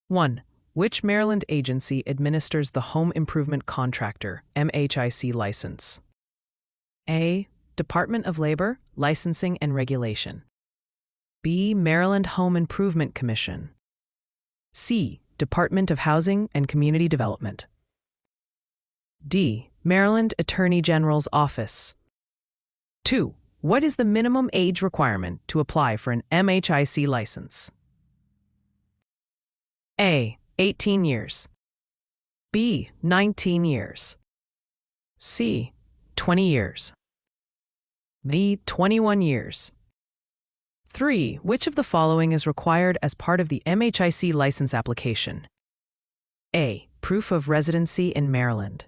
1. Which Maryland agency administers the Home Improvement Contractor (MHIC) license? A. Department of Labor, Licensing and Regulation. B. Maryland Home Improvement Commission. C. Department of Housing and Community Development. D. Maryland Attorney General's Office. 2. What is the minimum age requirement to apply for an MHIC license? A. 18 years. B. 19 years. C. 20 years. D. 21 years. 3. Which of the following is required as part of the MHIC license application? A. Proof of residency in Maryland.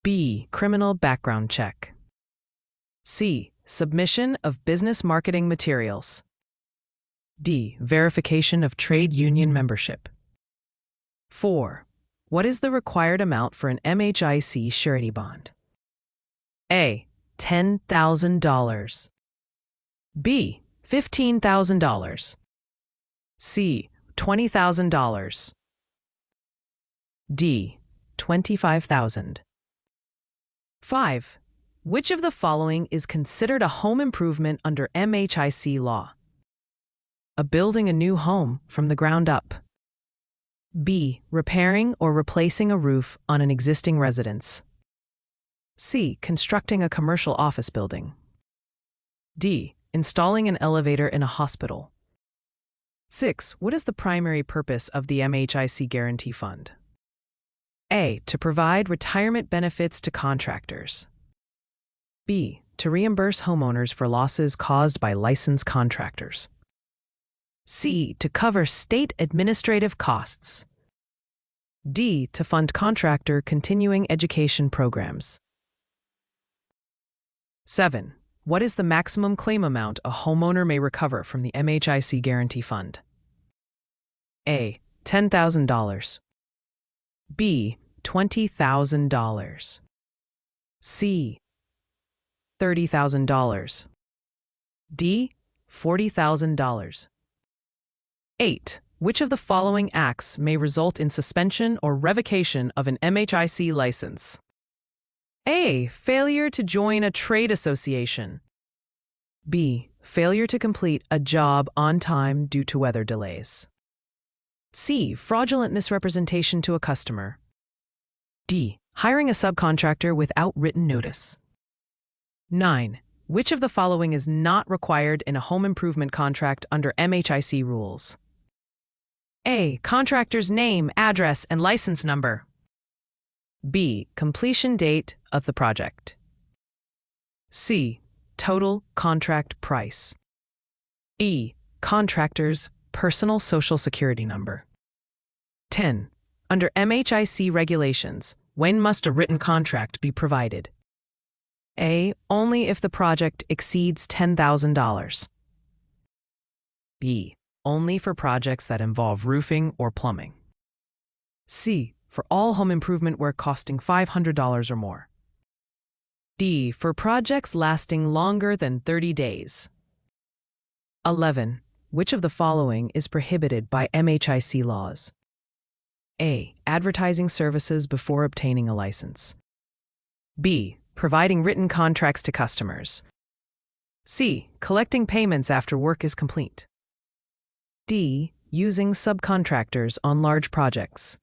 B. Criminal background check. C. Submission of business marketing materials. D. Verification of trade union membership. 4. What is the required amount for an MHIC surety bond? A. $10,000. B. $15,000. C. $20,000. D. $25,000. 5. Which of the following is considered a home improvement under MHIC law? A. Building a new home from the ground up. B. Repairing or replacing a roof on an existing residence. C. Constructing a commercial office building. D. Installing an elevator in a hospital. 6. What is the primary purpose of the MHIC Guarantee Fund? A. To provide retirement benefits to contractors. B. To reimburse homeowners for losses caused by licensed contractors. C. To cover state administrative costs. D. To fund contractor continuing education programs. 7. What is the maximum claim amount a homeowner may recover from the MHIC Guarantee Fund? A. $10,000. B. $20,000. C. $30,000. D. $40,000. 8. Which of the following acts may result in suspension or revocation of an MHIC license? A. Failure to join a trade association. B. Failure to complete a job on time due to weather delays. C. Fraudulent misrepresentation to a customer. D. Hiring a subcontractor without written notice. 9. Which of the following is not required in a home improvement contract under MHIC rules? A. Contractor's name, address, and license number. B. Completion date of the project. C. Total contract price. E. Contractor's personal social security number. 10. Under MHIC regulations, when must a written contract be provided? A. Only if the project exceeds $10,000. B. Only for projects that involve roofing or plumbing. C. For all home improvement work costing $500 or more. D. For projects lasting longer than 30 days. 11. Which of the following is prohibited by MHIC laws? A. Advertising services before obtaining a license. B. Providing written contracts to customers. C. Collecting payments after work is complete. D. Using subcontractors on large projects.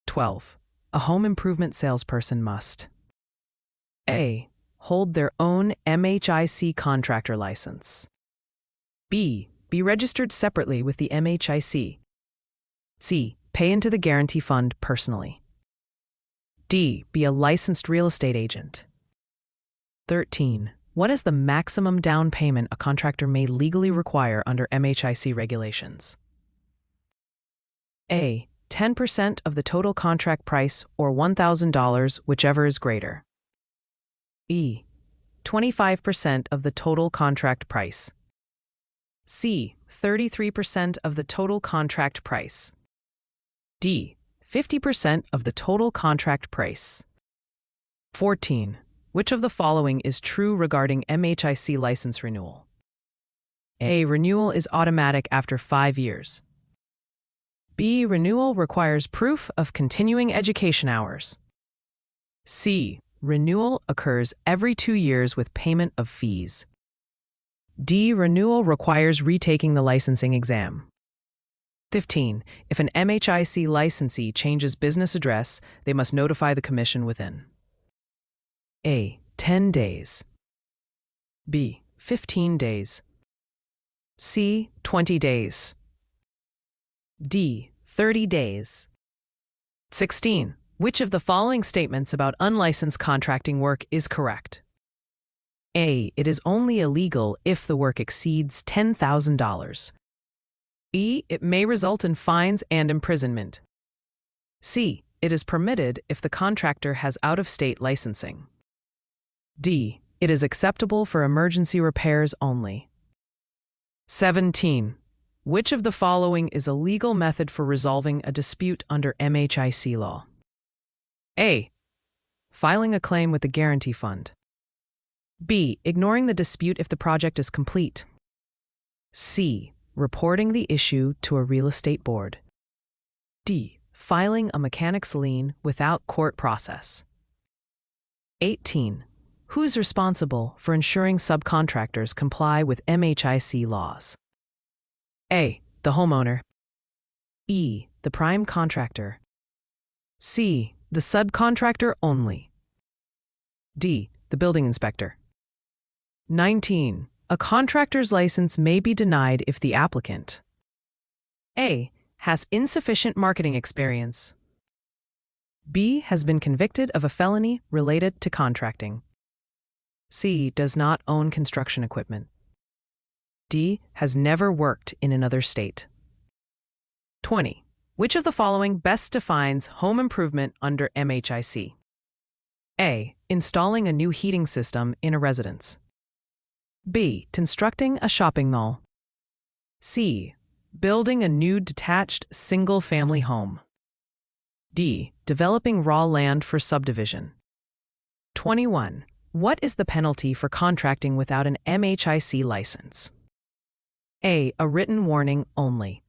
12. A home improvement salesperson must A. Hold their own MHIC contractor license. B. Be registered separately with the MHIC. C. Pay into the Guarantee Fund personally. D. Be a licensed real estate agent. 13. What is the maximum down payment a contractor may legally require under MHIC regulations? A. 10% of the total contract price or $1,000, whichever is greater. B. 25% of the total contract price. C. 33% of the total contract price. D. 50% of the total contract price. 14. Which of the following is true regarding MHIC license renewal? A. Renewal is automatic after 5 years. B. Renewal requires proof of continuing education hours. C. Renewal occurs every 2 years with payment of fees. D. Renewal requires retaking the licensing exam. 15. If an MHIC licensee changes business address, they must notify the Commission within A. 10 days. B. 15 days. C. 20 days. D. 30 days. 16. Which of the following statements about unlicensed contracting work is correct? A. It is only illegal if the work exceeds $10,000. B. It may result in fines and imprisonment. C. It is permitted if the contractor has out-of-state licensing. D. It is acceptable for emergency repairs only. 17. Which of the following is a legal method for resolving a dispute under MHIC law? A. Filing a claim with the guarantee fund. B. Ignoring the dispute if the project is complete. C. Reporting the issue to a real estate board. D. Filing a mechanic's lien without court process. 18. Who's responsible for ensuring subcontractors comply with MHIC laws? A. The homeowner. E. The prime contractor. C. The subcontractor only. D. The building inspector. 19. A contractor's license may be denied if the applicant A. Has insufficient marketing experience. B. Has been convicted of a felony related to contracting. C. Does not own construction equipment. D. Has never worked in another state. 20. Which of the following best defines home improvement under MHIC? A. Installing a new heating system in a residence. B. Constructing a shopping mall. C. Building a new detached single-family home. D. Developing raw land for subdivision. 21. What is the penalty for contracting without an MHIC license? A. A written warning only.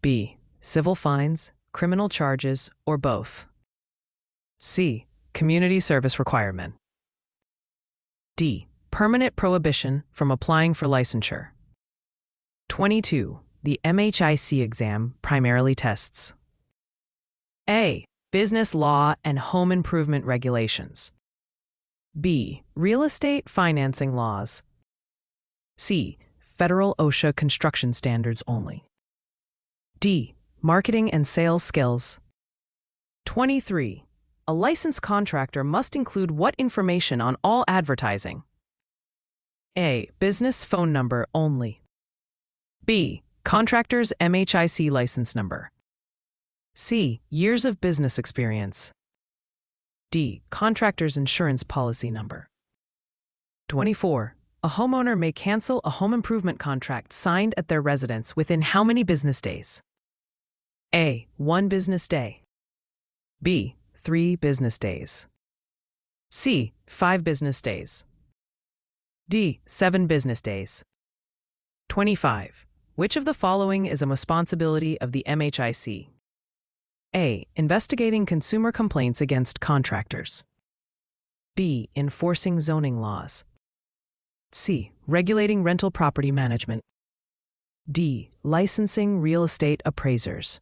B. Civil fines, criminal charges, or both. C. Community service requirement. D. Permanent prohibition from applying for licensure. 22. The MHIC exam primarily tests A. Business law and home improvement regulations. B. Real estate financing laws. C. Federal OSHA construction standards only. D. Marketing and sales skills. 23. A licensed contractor must include what information on all advertising? A. Business phone number only. B. Contractor's MHIC license number. C. Years of business experience. D. Contractor's insurance policy number. 24. A homeowner may cancel a home improvement contract signed at their residence within how many business days? A. 1 business day. B. 3 business days. C. 5 business days. D. 7 business days. 25. Which of the following is a responsibility of the MHIC? A. Investigating consumer complaints against contractors. B. Enforcing zoning laws. C. Regulating rental property management. D. Licensing real estate appraisers.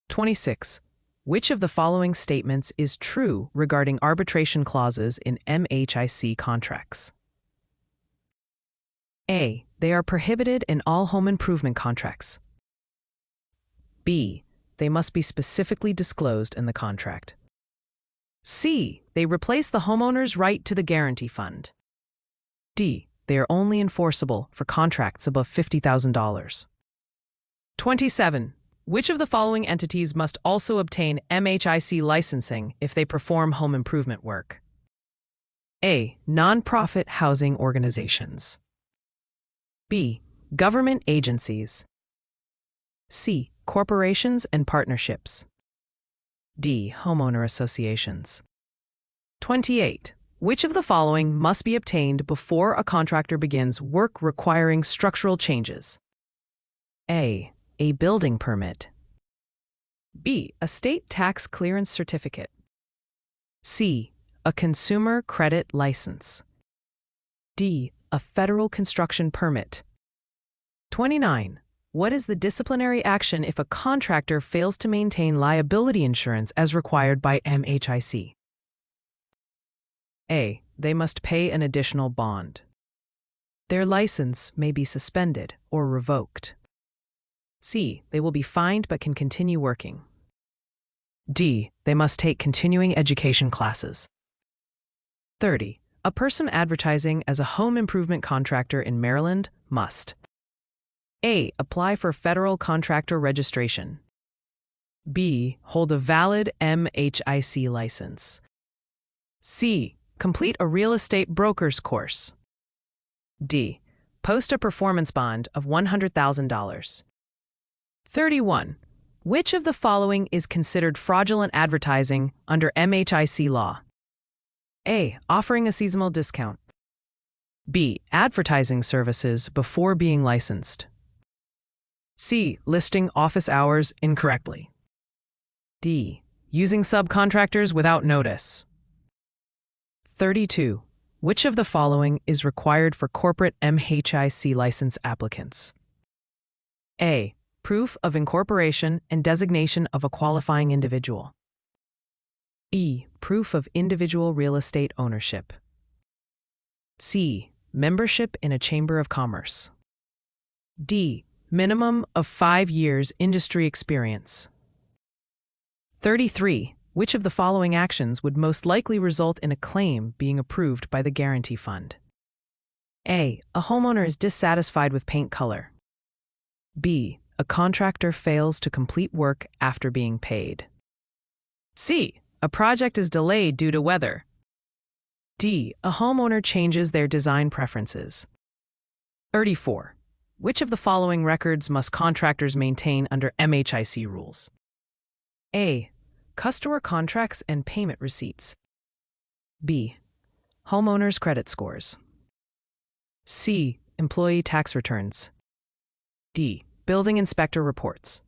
26. Which of the following statements is true regarding arbitration clauses in MHIC contracts? A. They are prohibited in all home improvement contracts. B. They must be specifically disclosed in the contract. C. They replace the homeowner's right to the guarantee fund. D. They are only enforceable for contracts above $50,000. 27. Which of the following entities must also obtain MHIC licensing if they perform home improvement work? A. Nonprofit housing organizations. B. Government agencies. C. Corporations and partnerships. D. Homeowner associations. 28. Which of the following must be obtained before a contractor begins work requiring structural changes? A. A building permit. B. A state tax clearance certificate. C. A consumer credit license. D. A federal construction permit. 29. What is the disciplinary action if a contractor fails to maintain liability insurance as required by MHIC? A. They must pay an additional bond. Their license may be suspended or revoked. C. They will be fined but can continue working. D. They must take continuing education classes. 30. A person advertising as a home improvement contractor in Maryland must: A. Apply for federal contractor registration. B. Hold a valid MHIC license. C. Complete a real estate broker's course. D. Post a performance bond of $100,000. 31. Which of the following is considered fraudulent advertising under MHIC law? A. Offering a seasonal discount. B. Advertising services before being licensed. C. Listing office hours incorrectly. D. Using subcontractors without notice. 32. Which of the following is required for corporate MHIC license applicants? A. Proof of incorporation and designation of a qualifying individual. E. Proof of individual real estate ownership. C. Membership in a chamber of commerce. D. Minimum of 5 years industry experience. 33. Which of the following actions would most likely result in a claim being approved by the Guarantee Fund? A. A homeowner is dissatisfied with paint color. B. A contractor fails to complete work after being paid. C. A project is delayed due to weather. D. A homeowner changes their design preferences. 34. Which of the following records must contractors maintain under MHIC rules? A. Customer contracts and payment receipts. B. Homeowners' credit scores. C. Employee tax returns. D. Building inspector reports.